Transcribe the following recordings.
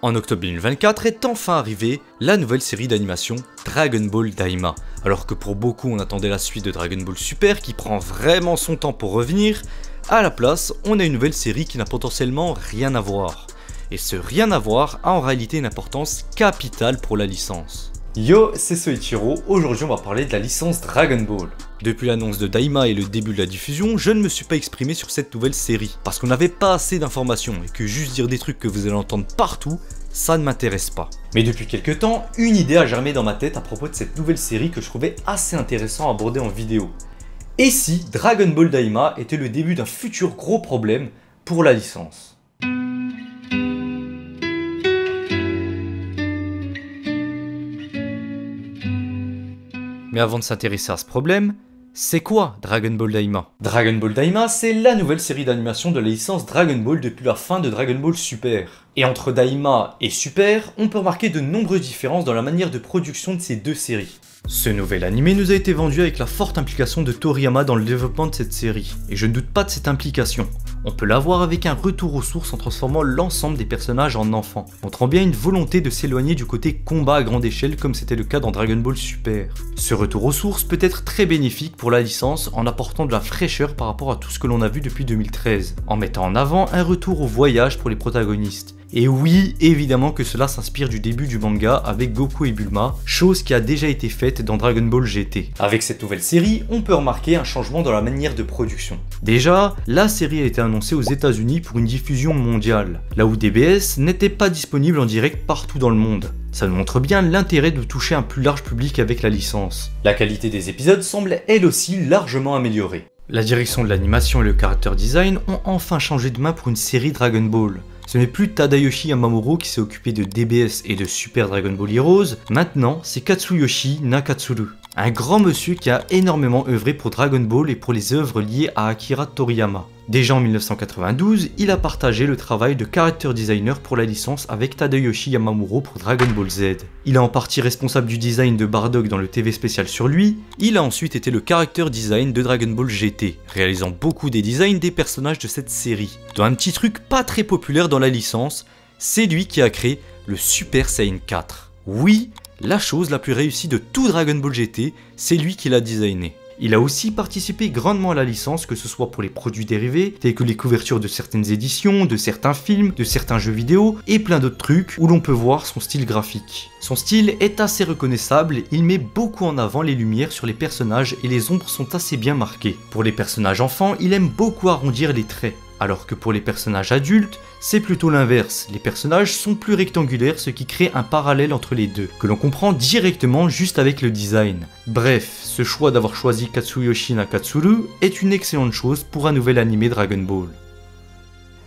En octobre 2024 est enfin arrivée la nouvelle série d'animation Dragon Ball Daima. Alors que pour beaucoup on attendait la suite de Dragon Ball Super qui prend vraiment son temps pour revenir, à la place on a une nouvelle série qui n'a potentiellement rien à voir. Et ce rien à voir a en réalité une importance capitale pour la licence. Yo, c'est Soichiro, aujourd'hui on va parler de la licence Dragon Ball. Depuis l'annonce de Daima et le début de la diffusion, je ne me suis pas exprimé sur cette nouvelle série, parce qu'on n'avait pas assez d'informations et que juste dire des trucs que vous allez entendre partout, ça ne m'intéresse pas. Mais depuis quelques temps, une idée a germé dans ma tête à propos de cette nouvelle série que je trouvais assez intéressant à aborder en vidéo. Et si Dragon Ball Daima était le début d'un futur gros problème pour la licence ? Mais avant de s'intéresser à ce problème, c'est quoi Dragon Ball Daima? Dragon Ball Daima, c'est la nouvelle série d'animation de la licence Dragon Ball depuis la fin de Dragon Ball Super. Et entre Daima et Super, on peut remarquer de nombreuses différences dans la manière de production de ces deux séries. Ce nouvel animé nous a été vendu avec la forte implication de Toriyama dans le développement de cette série, et je ne doute pas de cette implication. On peut la voir avec un retour aux sources en transformant l'ensemble des personnages en enfants, montrant bien une volonté de s'éloigner du côté combat à grande échelle comme c'était le cas dans Dragon Ball Super. Ce retour aux sources peut être très bénéfique pour la licence en apportant de la fraîcheur par rapport à tout ce que l'on a vu depuis 2013, en mettant en avant un retour au voyage pour les protagonistes. Et oui, évidemment que cela s'inspire du début du manga avec Goku et Bulma, chose qui a déjà été faite dans Dragon Ball GT. Avec cette nouvelle série, on peut remarquer un changement dans la manière de production. Déjà, la série a été annoncée aux États-Unis pour une diffusion mondiale, là où DBS n'était pas disponible en direct partout dans le monde. Ça nous montre bien l'intérêt de toucher un plus large public avec la licence. La qualité des épisodes semble elle aussi largement améliorée. La direction de l'animation et le character design ont enfin changé de main pour une série Dragon Ball. Ce n'est plus Tadayoshi Yamamuro qui s'est occupé de DBS et de Super Dragon Ball Heroes, maintenant c'est Katsuyoshi Nakatsuru. Un grand monsieur qui a énormément œuvré pour Dragon Ball et pour les œuvres liées à Akira Toriyama. Déjà en 1992, il a partagé le travail de character designer pour la licence avec Tadayoshi Yamamuro pour Dragon Ball Z. Il est en partie responsable du design de Bardock dans le TV spécial sur lui, il a ensuite été le character design de Dragon Ball GT, réalisant beaucoup des designs des personnages de cette série. Dans un petit truc pas très populaire dans la licence, c'est lui qui a créé le Super Saiyan 4. Oui, la chose la plus réussie de tout Dragon Ball GT, c'est lui qui l'a designé. Il a aussi participé grandement à la licence, que ce soit pour les produits dérivés, tels que les couvertures de certaines éditions, de certains films, de certains jeux vidéo, et plein d'autres trucs où l'on peut voir son style graphique. Son style est assez reconnaissable, il met beaucoup en avant les lumières sur les personnages et les ombres sont assez bien marquées. Pour les personnages enfants, il aime beaucoup arrondir les traits. Alors que pour les personnages adultes, c'est plutôt l'inverse. Les personnages sont plus rectangulaires, ce qui crée un parallèle entre les deux, que l'on comprend directement juste avec le design. Bref, ce choix d'avoir choisi Katsuyoshi Nakatsuru est une excellente chose pour un nouvel animé Dragon Ball.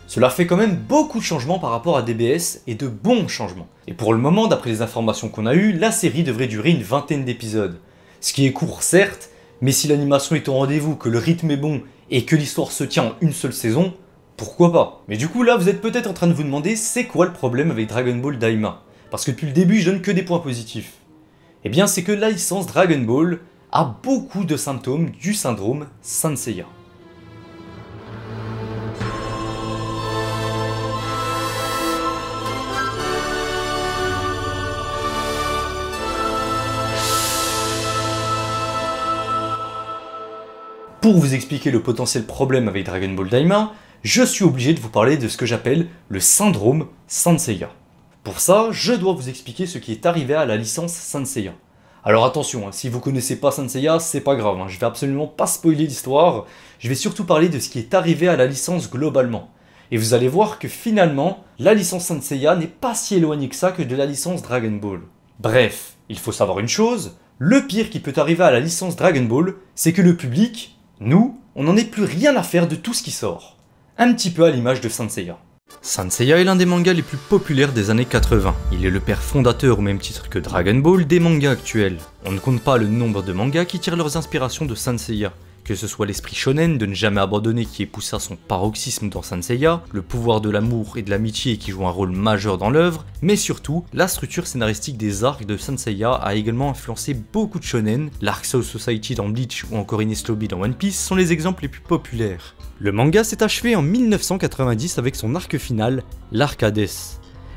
Cela fait quand même beaucoup de changements par rapport à DBS, et de bons changements. Et pour le moment, d'après les informations qu'on a eues, la série devrait durer une vingtaine d'épisodes. Ce qui est court certes, mais si l'animation est au rendez-vous, que le rythme est bon, et que l'histoire se tient en une seule saison, pourquoi pas? Mais du coup là vous êtes peut-être en train de vous demander c'est quoi le problème avec Dragon Ball Daima? Parce que depuis le début je donne que des points positifs. Eh bien c'est que la licence Dragon Ball a beaucoup de symptômes du syndrome Saint Seiya. Pour vous expliquer le potentiel problème avec Dragon Ball Daima, je suis obligé de vous parler de ce que j'appelle le syndrome Saint Seiya. Pour ça, je dois vous expliquer ce qui est arrivé à la licence Saint Seiya. Alors attention, si vous connaissez pas Saint Seiya, c'est pas grave, je vais absolument pas spoiler l'histoire, je vais surtout parler de ce qui est arrivé à la licence globalement. Et vous allez voir que finalement, la licence Saint Seiya n'est pas si éloignée que ça que de la licence Dragon Ball. Bref, il faut savoir une chose, le pire qui peut arriver à la licence Dragon Ball, c'est que le public, nous, on n'en ait plus rien à faire de tout ce qui sort. Un petit peu à l'image de Saint Seiya. Saint Seiya est l'un des mangas les plus populaires des années 80. Il est le père fondateur au même titre que Dragon Ball des mangas actuels. On ne compte pas le nombre de mangas qui tirent leurs inspirations de Saint Seiya. Que ce soit l'esprit shonen de ne jamais abandonner qui est poussé à son paroxysme dans Saint Seiya, le pouvoir de l'amour et de l'amitié qui joue un rôle majeur dans l'œuvre, mais surtout, la structure scénaristique des arcs de Saint Seiya a également influencé beaucoup de shonen, l'arc Soul Society dans Bleach ou encore Ines Lobby dans One Piece sont les exemples les plus populaires. Le manga s'est achevé en 1990 avec son arc final, l'arc Hades.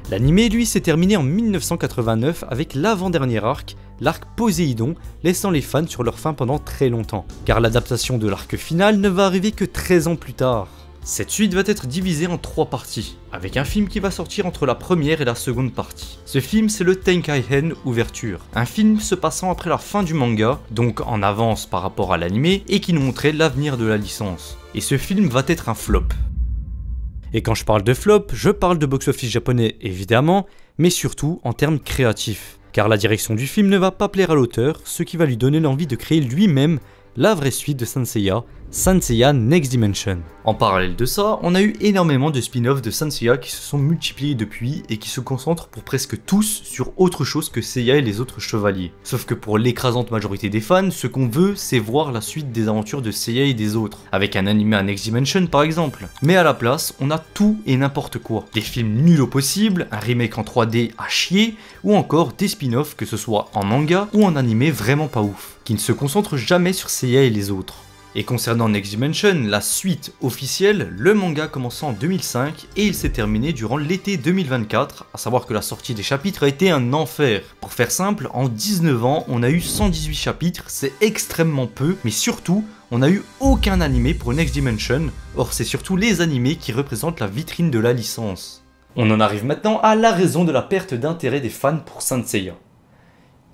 L'anime lui s'est terminé en 1989 avec l'avant-dernier arc, l'arc Poséidon, laissant les fans sur leur faim pendant très longtemps, car l'adaptation de l'arc final ne va arriver que 13 ans plus tard. Cette suite va être divisée en 3 parties, avec un film qui va sortir entre la première et la seconde partie. Ce film c'est le Tenkaihen Ouverture, un film se passant après la fin du manga, donc en avance par rapport à l'anime, et qui nous montrait l'avenir de la licence. Et ce film va être un flop. Et quand je parle de flop, je parle de box-office japonais évidemment, mais surtout en termes créatifs. Car la direction du film ne va pas plaire à l'auteur, ce qui va lui donner l'envie de créer lui-même la vraie suite de Saint Seiya, Saint Seiya Next Dimension. En parallèle de ça, on a eu énormément de spin-offs de Saint Seiya qui se sont multipliés depuis et qui se concentrent pour presque tous sur autre chose que Seiya et les autres chevaliers. Sauf que pour l'écrasante majorité des fans, ce qu'on veut c'est voir la suite des aventures de Seiya et des autres, avec un animé à Next Dimension par exemple. Mais à la place, on a tout et n'importe quoi. Des films nuls au possible, un remake en 3D à chier, ou encore des spin-offs que ce soit en manga ou en animé vraiment pas ouf, qui ne se concentrent jamais sur Seiya et les autres. Et concernant Next Dimension, la suite officielle, le manga a commencé en 2005 et il s'est terminé durant l'été 2024, à savoir que la sortie des chapitres a été un enfer. Pour faire simple, en 19 ans, on a eu 118 chapitres, c'est extrêmement peu, mais surtout, on n'a eu aucun animé pour Next Dimension, or c'est surtout les animés qui représentent la vitrine de la licence. On en arrive maintenant à la raison de la perte d'intérêt des fans pour Saint Seiya.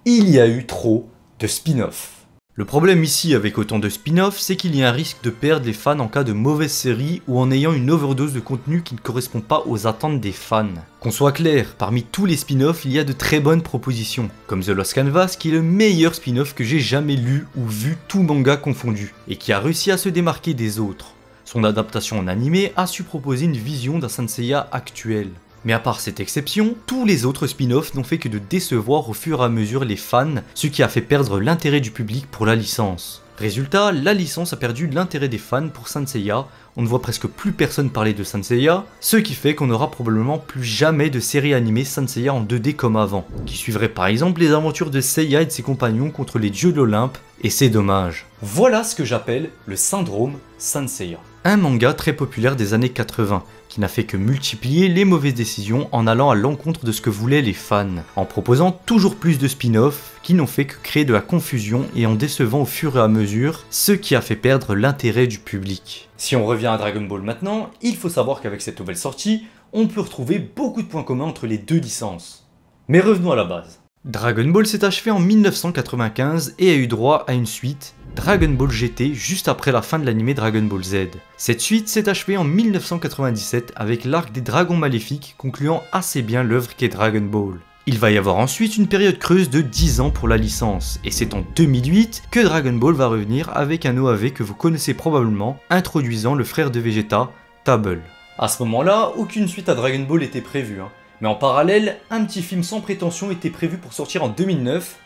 Il y a eu trop de spin-offs. Le problème ici avec autant de spin-offs, c'est qu'il y a un risque de perdre les fans en cas de mauvaise série ou en ayant une overdose de contenu qui ne correspond pas aux attentes des fans. Qu'on soit clair, parmi tous les spin-offs, il y a de très bonnes propositions, comme The Lost Canvas qui est le meilleur spin-off que j'ai jamais lu ou vu tout manga confondu, et qui a réussi à se démarquer des autres. Son adaptation en animé a su proposer une vision d'un Saint Seiya actuel. Mais à part cette exception, tous les autres spin-offs n'ont fait que de décevoir au fur et à mesure les fans, ce qui a fait perdre l'intérêt du public pour la licence. Résultat, la licence a perdu l'intérêt des fans pour Saint Seiya, on ne voit presque plus personne parler de Saint Seiya, ce qui fait qu'on n'aura probablement plus jamais de série animée Saint Seiya en 2D comme avant, qui suivrait par exemple les aventures de Seiya et de ses compagnons contre les dieux de l'Olympe, et c'est dommage. Voilà ce que j'appelle le syndrome Saint Seiya. Un manga très populaire des années 80, qui n'a fait que multiplier les mauvaises décisions en allant à l'encontre de ce que voulaient les fans, en proposant toujours plus de spin-offs qui n'ont fait que créer de la confusion et en décevant au fur et à mesure, ce qui a fait perdre l'intérêt du public. Si on revient à Dragon Ball maintenant, il faut savoir qu'avec cette nouvelle sortie, on peut retrouver beaucoup de points communs entre les deux licences. Mais revenons à la base. Dragon Ball s'est achevé en 1995 et a eu droit à une suite, Dragon Ball GT, juste après la fin de l'anime Dragon Ball Z. Cette suite s'est achevée en 1997 avec l'arc des dragons maléfiques concluant assez bien l'œuvre qu'est Dragon Ball. Il va y avoir ensuite une période creuse de 10 ans pour la licence, et c'est en 2008 que Dragon Ball va revenir avec un OAV que vous connaissez probablement, introduisant le frère de Vegeta, Table. À ce moment-là, aucune suite à Dragon Ball était prévue, mais en parallèle, un petit film sans prétention était prévu pour sortir en 2009,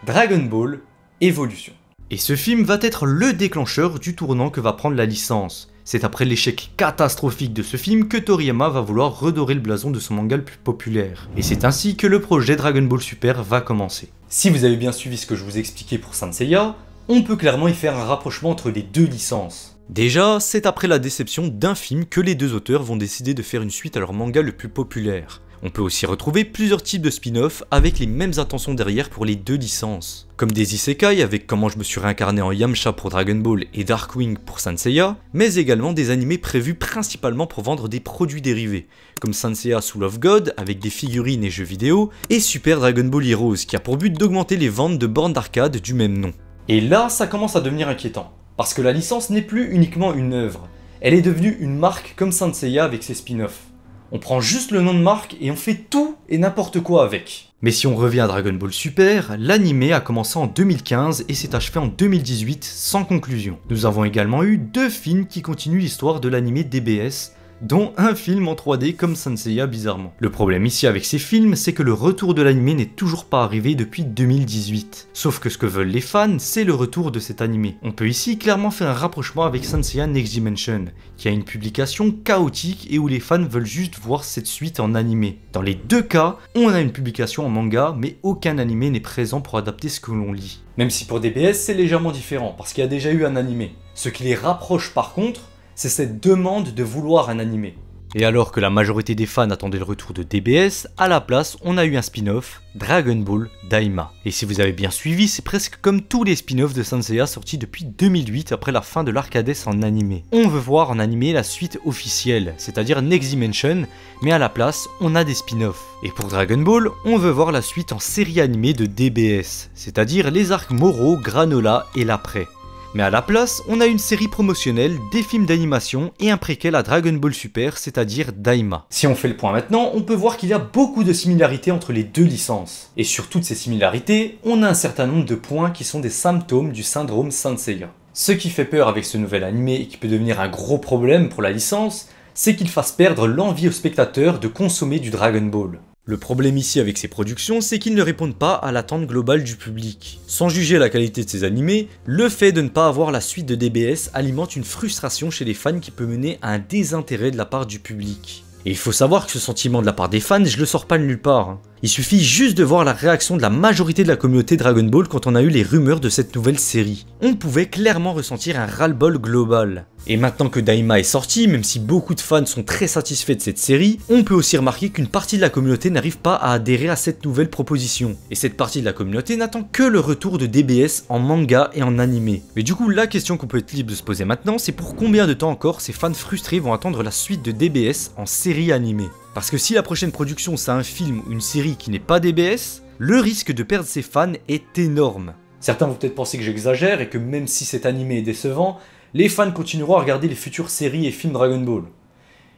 Dragon Ball Evolution. Et ce film va être le déclencheur du tournant que va prendre la licence. C'est après l'échec catastrophique de ce film que Toriyama va vouloir redorer le blason de son manga le plus populaire. Et c'est ainsi que le projet Dragon Ball Super va commencer. Si vous avez bien suivi ce que je vous expliquais pour Saint Seiya, on peut clairement y faire un rapprochement entre les deux licences. Déjà, c'est après la déception d'un film que les deux auteurs vont décider de faire une suite à leur manga le plus populaire. On peut aussi retrouver plusieurs types de spin-off avec les mêmes intentions derrière pour les deux licences. Comme des isekai avec Comment je me suis réincarné en Yamcha pour Dragon Ball et Darkwing pour Saint Seiya, mais également des animés prévus principalement pour vendre des produits dérivés, comme Saint Seiya Soul of God avec des figurines et jeux vidéo, et Super Dragon Ball Heroes qui a pour but d'augmenter les ventes de bornes d'arcade du même nom. Et là, ça commence à devenir inquiétant, parce que la licence n'est plus uniquement une œuvre, elle est devenue une marque comme Saint Seiya avec ses spin-offs. On prend juste le nom de marque et on fait tout et n'importe quoi avec. Mais si on revient à Dragon Ball Super, l'anime a commencé en 2015 et s'est achevé en 2018 sans conclusion. Nous avons également eu 2 films qui continuent l'histoire de l'anime DBS, dont un film en 3D comme Saint Seiya bizarrement. Le problème ici avec ces films, c'est que le retour de l'anime n'est toujours pas arrivé depuis 2018. Sauf que ce que veulent les fans, c'est le retour de cet anime. On peut ici clairement faire un rapprochement avec Saint Seiya Next Dimension, qui a une publication chaotique et où les fans veulent juste voir cette suite en anime. Dans les deux cas, on a une publication en manga, mais aucun anime n'est présent pour adapter ce que l'on lit. Même si pour DBS c'est légèrement différent, parce qu'il y a déjà eu un anime. Ce qui les rapproche par contre, c'est cette demande de vouloir un animé. Et alors que la majorité des fans attendaient le retour de DBS, à la place, on a eu un spin-off, Dragon Ball Daima. Et si vous avez bien suivi, c'est presque comme tous les spin-offs de Saint Seiya sortis depuis 2008 après la fin de l'arc Hades en animé. On veut voir en animé la suite officielle, c'est-à-dire Next Dimension, mais à la place, on a des spin-offs. Et pour Dragon Ball, on veut voir la suite en série animée de DBS, c'est-à-dire les arcs Moro, Granola et l'après. Mais à la place, on a une série promotionnelle, des films d'animation et un préquel à Dragon Ball Super, c'est-à-dire Daima. Si on fait le point maintenant, on peut voir qu'il y a beaucoup de similarités entre les deux licences. Et sur toutes ces similarités, on a un certain nombre de points qui sont des symptômes du syndrome Saint Seiya. Ce qui fait peur avec ce nouvel animé et qui peut devenir un gros problème pour la licence, c'est qu'il fasse perdre l'envie aux spectateurs de consommer du Dragon Ball. Le problème ici avec ces productions, c'est qu'ils ne répondent pas à l'attente globale du public. Sans juger la qualité de ces animés, le fait de ne pas avoir la suite de DBS alimente une frustration chez les fans qui peut mener à un désintérêt de la part du public. Et il faut savoir que ce sentiment de la part des fans, je le sors pas de nulle part. Il suffit juste de voir la réaction de la majorité de la communauté Dragon Ball quand on a eu les rumeurs de cette nouvelle série. On pouvait clairement ressentir un ras-le-bol global. Et maintenant que Daima est sorti, même si beaucoup de fans sont très satisfaits de cette série, on peut aussi remarquer qu'une partie de la communauté n'arrive pas à adhérer à cette nouvelle proposition. Et cette partie de la communauté n'attend que le retour de DBS en manga et en animé. Mais du coup, la question qu'on peut être libre de se poser maintenant, c'est pour combien de temps encore ces fans frustrés vont attendre la suite de DBS en série animée. Parce que si la prochaine production c'est un film ou une série qui n'est pas DBS, le risque de perdre ses fans est énorme. Certains vont peut-être penser que j'exagère et que même si cet animé est décevant, les fans continueront à regarder les futures séries et films Dragon Ball.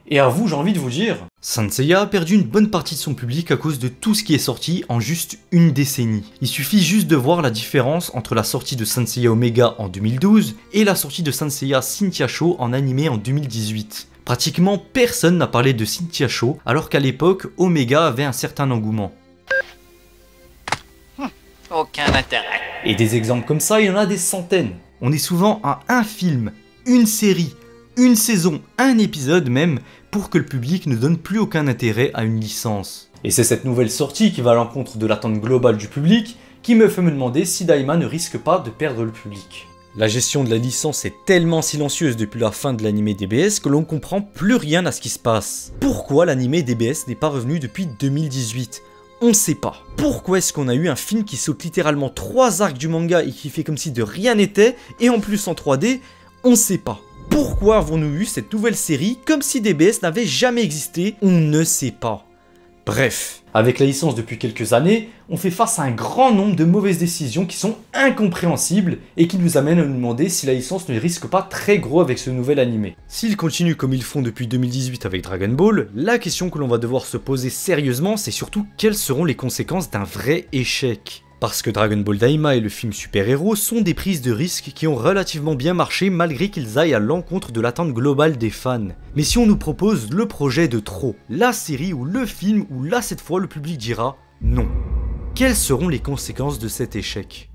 Et à vous, j'ai envie de vous dire, Saint Seiya a perdu une bonne partie de son public à cause de tout ce qui est sorti en juste une décennie. Il suffit juste de voir la différence entre la sortie de Saint Seiya Omega en 2012 et la sortie de Saint Seiya Cynthia Show en animé en 2018. Pratiquement personne n'a parlé de Cynthia Show alors qu'à l'époque, Omega avait un certain engouement. Aucun intérêt. Et des exemples comme ça, il y en a des centaines. On est souvent à un film, une série, une saison, un épisode même, pour que le public ne donne plus aucun intérêt à une licence. Et c'est cette nouvelle sortie qui va à l'encontre de l'attente globale du public qui me fait me demander si Daima ne risque pas de perdre le public. La gestion de la licence est tellement silencieuse depuis la fin de l'animé DBS que l'on comprend plus rien à ce qui se passe. Pourquoi l'animé DBS n'est pas revenu depuis 2018 ? On sait pas. Pourquoi est-ce qu'on a eu un film qui saute littéralement 3 arcs du manga et qui fait comme si de rien n'était, et en plus en 3D ? On sait pas. Pourquoi avons-nous eu cette nouvelle série comme si DBS n'avait jamais existé ? On ne sait pas. Bref, avec la licence depuis quelques années, on fait face à un grand nombre de mauvaises décisions qui sont incompréhensibles et qui nous amènent à nous demander si la licence ne risque pas très gros avec ce nouvel animé. S'ils continuent comme ils font depuis 2018 avec Dragon Ball, la question que l'on va devoir se poser sérieusement, c'est surtout quelles seront les conséquences d'un vrai échec. Parce que Dragon Ball Daima et le film super-héros sont des prises de risques qui ont relativement bien marché malgré qu'ils aillent à l'encontre de l'attente globale des fans. Mais si on nous propose le projet de trop, la série ou le film où là cette fois le public dira non, quelles seront les conséquences de cet échec ?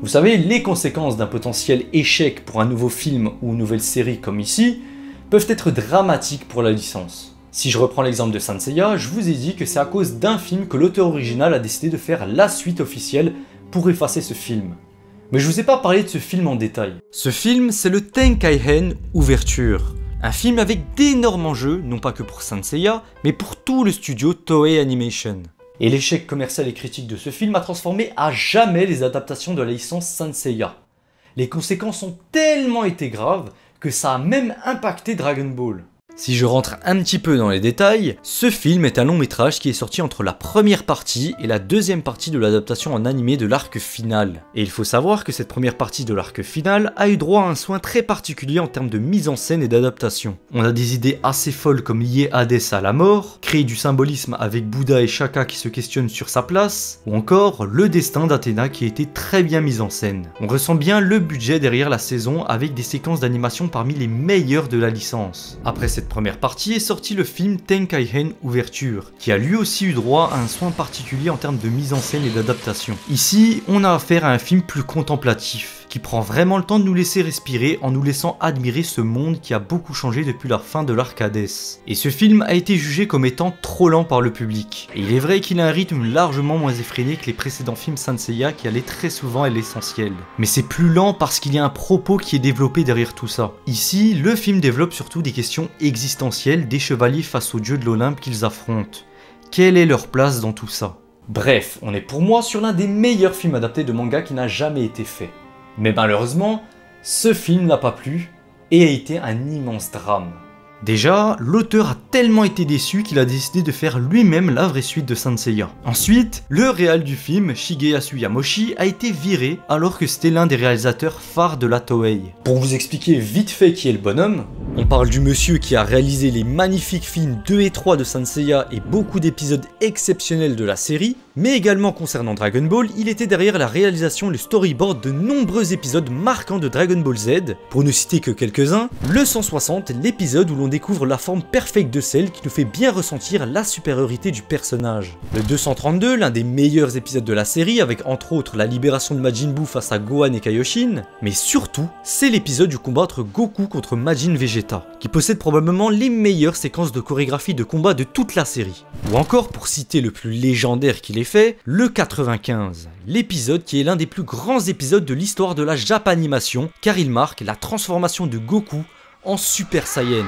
Vous savez, les conséquences d'un potentiel échec pour un nouveau film ou une nouvelle série comme ici peuvent être dramatiques pour la licence. Si je reprends l'exemple de Saint Seiya, je vous ai dit que c'est à cause d'un film que l'auteur original a décidé de faire la suite officielle pour effacer ce film. Mais je vous ai pas parlé de ce film en détail. Ce film, c'est le Tenkaihen Ouverture. Un film avec d'énormes enjeux, non pas que pour Saint Seiya, mais pour tout le studio Toei Animation. Et l'échec commercial et critique de ce film a transformé à jamais les adaptations de la licence Saint Seiya. Les conséquences ont tellement été graves que ça a même impacté Dragon Ball. Si je rentre un petit peu dans les détails, ce film est un long métrage qui est sorti entre la première partie et la deuxième partie de l'adaptation en animé de l'arc final. Et il faut savoir que cette première partie de l'arc final a eu droit à un soin très particulier en termes de mise en scène et d'adaptation. On a des idées assez folles comme lier Hades à la mort, créer du symbolisme avec Bouddha et Shaka qui se questionnent sur sa place, ou encore le destin d'Athéna qui a été très bien mis en scène. On ressent bien le budget derrière la saison avec des séquences d'animation parmi les meilleures de la licence. Après cette première partie est sorti le film Tenkaihen Ouverture, qui a lui aussi eu droit à un soin particulier en termes de mise en scène et d'adaptation. Ici, on a affaire à un film plus contemplatif, qui prend vraiment le temps de nous laisser respirer en nous laissant admirer ce monde qui a beaucoup changé depuis la fin de l'arc Hades. Et ce film a été jugé comme étant trop lent par le public. Et il est vrai qu'il a un rythme largement moins effréné que les précédents films Saint Seiya qui allaient très souvent à l'essentiel. Mais c'est plus lent parce qu'il y a un propos qui est développé derrière tout ça. Ici, le film développe surtout des questions existentielles des chevaliers face aux dieux de l'Olympe qu'ils affrontent. Quelle est leur place dans tout ça? Bref, on est pour moi sur l'un des meilleurs films adaptés de manga qui n'a jamais été fait. Mais malheureusement, ce film n'a pas plu et a été un immense drame. Déjà, l'auteur a tellement été déçu qu'il a décidé de faire lui-même la vraie suite de Saint Seiya. Ensuite, le réal du film, Shigeyasu Yamoshi, a été viré alors que c'était l'un des réalisateurs phares de la Toei. Pour vous expliquer vite fait qui est le bonhomme, on parle du monsieur qui a réalisé les magnifiques films 2 et 3 de Saint Seiya et beaucoup d'épisodes exceptionnels de la série, mais également concernant Dragon Ball, il était derrière la réalisation et le storyboard de nombreux épisodes marquants de Dragon Ball Z, pour ne citer que quelques-uns, le 160, l'épisode où l'on découvre la forme parfaite de Cell qui nous fait bien ressentir la supériorité du personnage. Le 232, l'un des meilleurs épisodes de la série, avec entre autres la libération de Majin Buu face à Gohan et Kaioshin, mais surtout, c'est l'épisode du combat entre Goku contre Majin Vegeta, qui possède probablement les meilleures séquences de chorégraphie de combat de toute la série. Ou encore, pour citer le plus légendaire qu'il ait fait, le 95, l'épisode qui est l'un des plus grands épisodes de l'histoire de la Japanimation, car il marque la transformation de Goku en Super Saiyan.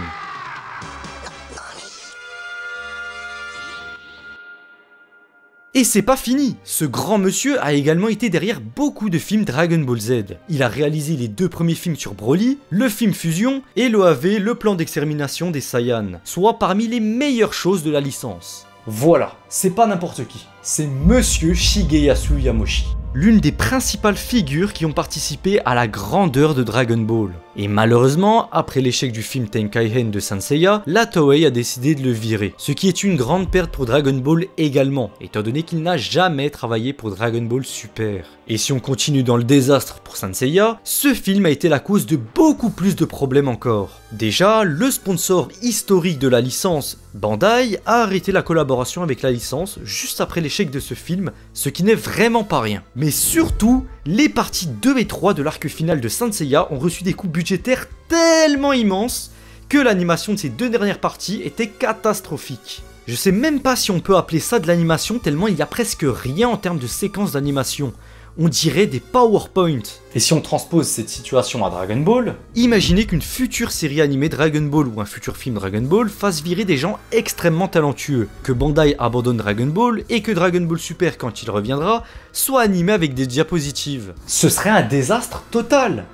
Et c'est pas fini, ce grand monsieur a également été derrière beaucoup de films Dragon Ball Z. Il a réalisé les 2 premiers films sur Broly, le film Fusion et l'OAV, le plan d'extermination des Saiyans, soit parmi les meilleures choses de la licence. Voilà, c'est pas n'importe qui, c'est Monsieur Shigeyasu Yamoshi, l'une des principales figures qui ont participé à la grandeur de Dragon Ball. Et malheureusement, après l'échec du film Tenkaichen de Saint Seiya, la Toei a décidé de le virer, ce qui est une grande perte pour Dragon Ball également, étant donné qu'il n'a jamais travaillé pour Dragon Ball Super. Et si on continue dans le désastre pour Saint Seiya, ce film a été la cause de beaucoup plus de problèmes encore. Déjà, le sponsor historique de la licence, Bandai, a arrêté la collaboration avec la licence juste après l'échec de ce film, ce qui n'est vraiment pas rien. Mais surtout, les parties 2 et 3 de l'arc final de Saint Seiya ont reçu des coûts budgétaires tellement immenses que l'animation de ces 2 dernières parties était catastrophique. Je sais même pas si on peut appeler ça de l'animation tellement il y a presque rien en termes de séquences d'animation. On dirait des PowerPoint. Et si on transpose cette situation à Dragon Ball, imaginez qu'une future série animée Dragon Ball ou un futur film Dragon Ball fasse virer des gens extrêmement talentueux, que Bandai abandonne Dragon Ball et que Dragon Ball Super, quand il reviendra, soit animé avec des diapositives. Ce serait un désastre total.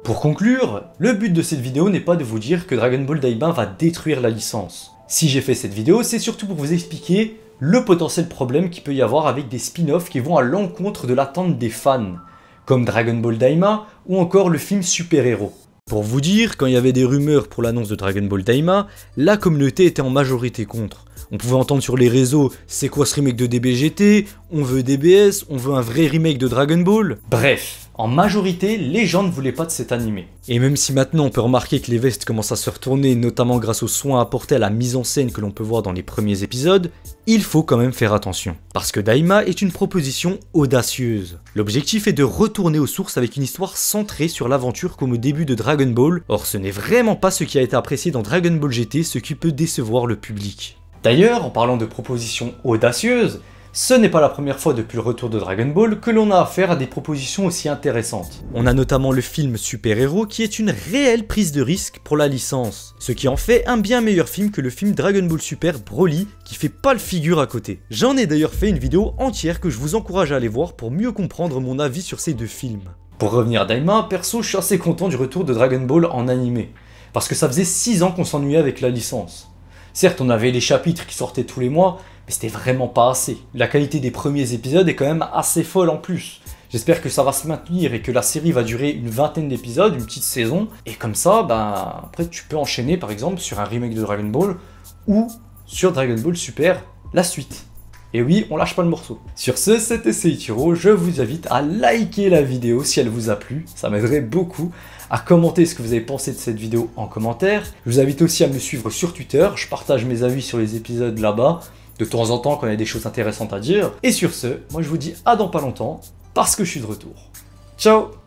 Pour conclure, le but de cette vidéo n'est pas de vous dire que Dragon Ball Daima va détruire la licence. Si j'ai fait cette vidéo, c'est surtout pour vous expliquer le potentiel problème qu'il peut y avoir avec des spin-offs qui vont à l'encontre de l'attente des fans, comme Dragon Ball Daima ou encore le film Super Héros. Pour vous dire, quand il y avait des rumeurs pour l'annonce de Dragon Ball Daima, la communauté était en majorité contre. On pouvait entendre sur les réseaux, c'est quoi ce remake de DBGT, on veut DBS, on veut un vrai remake de Dragon Ball. Bref, en majorité, les gens ne voulaient pas de cet animé. Et même si maintenant on peut remarquer que les vestes commencent à se retourner, notamment grâce aux soins apportés à la mise en scène que l'on peut voir dans les premiers épisodes, il faut quand même faire attention. Parce que Daima est une proposition audacieuse. L'objectif est de retourner aux sources avec une histoire centrée sur l'aventure comme au début de Dragon Ball, or ce n'est vraiment pas ce qui a été apprécié dans Dragon Ball GT, ce qui peut décevoir le public. D'ailleurs, en parlant de propositions audacieuses, ce n'est pas la première fois depuis le retour de Dragon Ball que l'on a affaire à des propositions aussi intéressantes. On a notamment le film Super Héros qui est une réelle prise de risque pour la licence, ce qui en fait un bien meilleur film que le film Dragon Ball Super Broly qui fait pas le figure à côté. J'en ai d'ailleurs fait une vidéo entière que je vous encourage à aller voir pour mieux comprendre mon avis sur ces 2 films. Pour revenir à Daima, perso je suis assez content du retour de Dragon Ball en animé, parce que ça faisait 6 ans qu'on s'ennuyait avec la licence. Certes, on avait les chapitres qui sortaient tous les mois, mais c'était vraiment pas assez. La qualité des premiers épisodes est quand même assez folle en plus. J'espère que ça va se maintenir et que la série va durer une 20aine d'épisodes, une petite saison. Et comme ça, après tu peux enchaîner par exemple sur un remake de Dragon Ball ou sur Dragon Ball Super, la suite. Et oui, on lâche pas le morceau. Sur ce, c'était Seiichiro, je vous invite à liker la vidéo si elle vous a plu, ça m'aiderait beaucoup, à commenter ce que vous avez pensé de cette vidéo en commentaire. Je vous invite aussi à me suivre sur Twitter, je partage mes avis sur les épisodes là-bas, de temps en temps quand il y a des choses intéressantes à dire. Et sur ce, moi je vous dis à dans pas longtemps, parce que je suis de retour. Ciao!